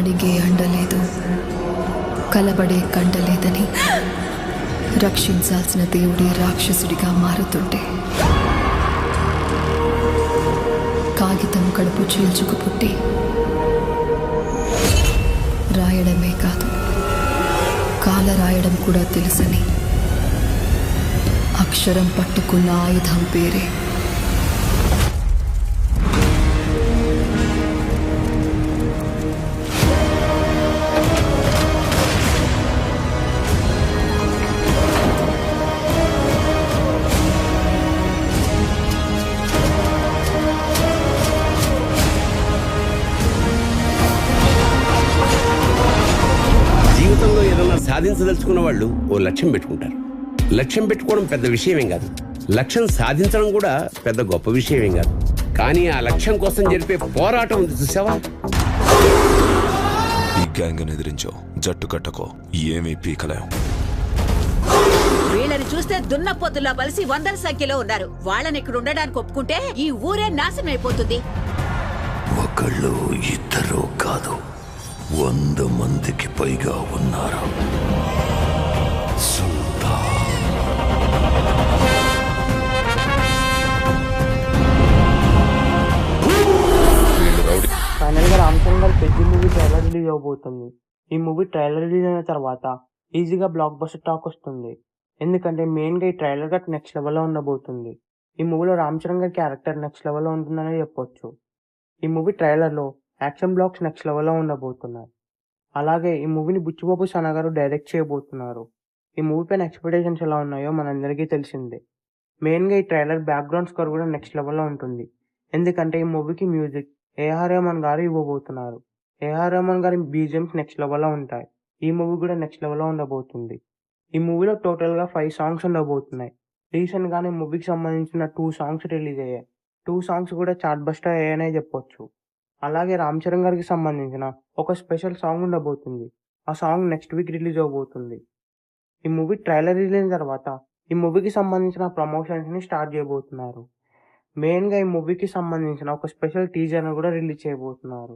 అడిగే అండలేదు, కలబడే కండలేదని రక్షించాల్సిన దేవుడే రాక్షసుడిగా మారుతుంటే, కాగితం కడుపు చీల్చుకు పుట్టి రాయడమే కాదు కాల రాయడం కూడా తెలుసని అక్షరం పట్టుకున్న ఆయుధం పేరే జీవితంలో ఏదన్నా సాధించదలుచుకున్న వాళ్ళు ఓ లక్ష్యం పెట్టుకుంటారు. లక్ష్యం పెట్టుకోవడం పెద్ద విషయమేం కాదు, లక్ష్యం సాధించడం కూడా పెద్ద గొప్ప విషయమేం కాదు. కానీ ఆ లక్ష్యం కోసం జరిపే పోరాటం ఉంది చూసావా? ఈ గ్యాంగ్ ఎదిరించో, జట్టు కట్టకో, ఏమీ పీకలేం. వీళ్ళని చూస్తే దున్నపోతులా బలిసి వందల సంఖ్యలో ఉన్నారు. వాళ్ళని ఇక్కడ ఉండడానికి ఒప్పుకుంటే ఈ ఊరే నాశనం అయిపోతుంది. ఒకళ్ళు ఇద్దరు కాదు, 100 మందికి పైగా ఉన్నారు. ఫైనల్ గా రామ్ చరణ్ గారి పెద్ద మూవీ ట్రైలర్ రిలీజ్ అవబోతుంది. ఈ మూవీ ట్రైలర్ రిలీజ్ అయిన తర్వాత ఈజీగా బ్లాక్ బస్టర్ టాక్ వస్తుంది. ఎందుకంటే మెయిన్ గా ఈ ట్రైలర్ గా నెక్స్ట్ లెవెల్ లో ఉండబోతుంది. ఈ మూవీలో రామ్ చరణ్ గారి క్యారెక్టర్ నెక్స్ట్ లెవెల్ లో ఉంటుందని చెప్పొచ్చు. ఈ మూవీ ట్రైలర్ లో యాక్షన్ బ్లాక్స్ నెక్స్ట్ లెవెల్ లో ఉండబోతున్నాయి. అలాగే ఈ మూవీని బుచ్చిబాబు సనా గారు డైరెక్ట్ చేయబోతున్నారు. ఈ మూవీ పైన ఎక్స్పెక్టేషన్స్ ఎలా ఉన్నాయో మనందరికీ తెలిసిందే. మెయిన్ గా ఈ ట్రైలర్ బ్యాక్గ్రౌండ్ స్కోర్ కూడా నెక్స్ట్ లెవెల్ లో ఉంటుంది. ఎందుకంటే ఈ మూవీకి మ్యూజిక్ ఏఆర్ రెహమాన్ గారు ఇవ్వబోతున్నారు. ఏఆర్ రెహమాన్ గారి బీజిఎమ్స్ నెక్స్ట్ లెవెల్ లో ఉంటాయి. ఈ మూవీ కూడా నెక్స్ట్ లెవెల్ లో ఉండబోతుంది. ఈ మూవీలో టోటల్ గా 5 సాంగ్స్ ఉండబోతున్నాయి. రీసెంట్ గానే మూవీకి సంబంధించిన 2 సాంగ్స్ రిలీజ్ అయ్యాయి. 2 సాంగ్స్ కూడా చార్ట్ బస్టర్ అయ్యాయనే చెప్పొచ్చు. అలాగే రామ్ చరణ్ గారికి సంబంధించిన ఒక స్పెషల్ సాంగ్ ఉండబోతుంది. ఆ సాంగ్ నెక్స్ట్ వీక్ రిలీజ్ అవబోతుంది. ఈ మూవీ ట్రైలర్ రిలీజ్ అయిన తర్వాత ఈ మూవీకి సంబంధించిన ప్రమోషన్స్ ని స్టార్ట్ చేయబోతున్నారు. మెయిన్ గా ఈ మూవీకి సంబంధించిన ఒక స్పెషల్ టీజర్ కూడా రిలీజ్ చేయబోతున్నారు.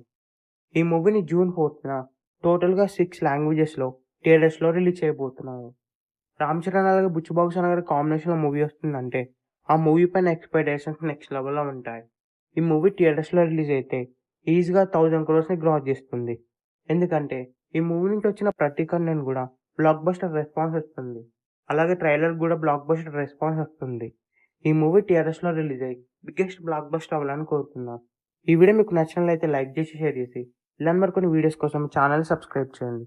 ఈ మూవీని June 4న టోటల్ గా 6 లాంగ్వేజెస్ లో థియేటర్స్ లో రిలీజ్ చేయబోతున్నారు. రామ్ చరణ్ అలాగే బుచ్చిబాబు సనా గారి కాంబినేషన్ లో మూవీ వస్తుందంటే ఆ మూవీ పైన ఎక్స్పెక్టేషన్స్ నెక్స్ట్ లెవెల్ లో ఉంటాయి. ఈ మూవీ థియేటర్స్ లో రిలీజ్ అయితే ఈజీగా 1000 crores ని గ్రాస్ చేస్తుంది. ఎందుకంటే ఈ మూవీ నుంచి వచ్చిన ప్రతి కంటెంట్ కూడా బ్లాక్ బస్టర్ రెస్పాన్స్ వస్తుంది. అలాగే ట్రైలర్ కూడా బ్లాక్ బస్టర్ రెస్పాన్స్ వస్తుంది. ఈ మూవీ థియేటర్స్ లో రిలీజ్ అయ్యి బిగ్గెస్ట్ బ్లాక్ బస్టర్ అవ్వాలని కోరుతున్నాను. ఈ వీడియో మీకు నచ్చినట్లయితే లైక్ చేసి షేర్ చేసి ఇలాంటి మరికొన్ని వీడియోస్ కోసం ఛానల్ సబ్స్క్రైబ్ చేయండి.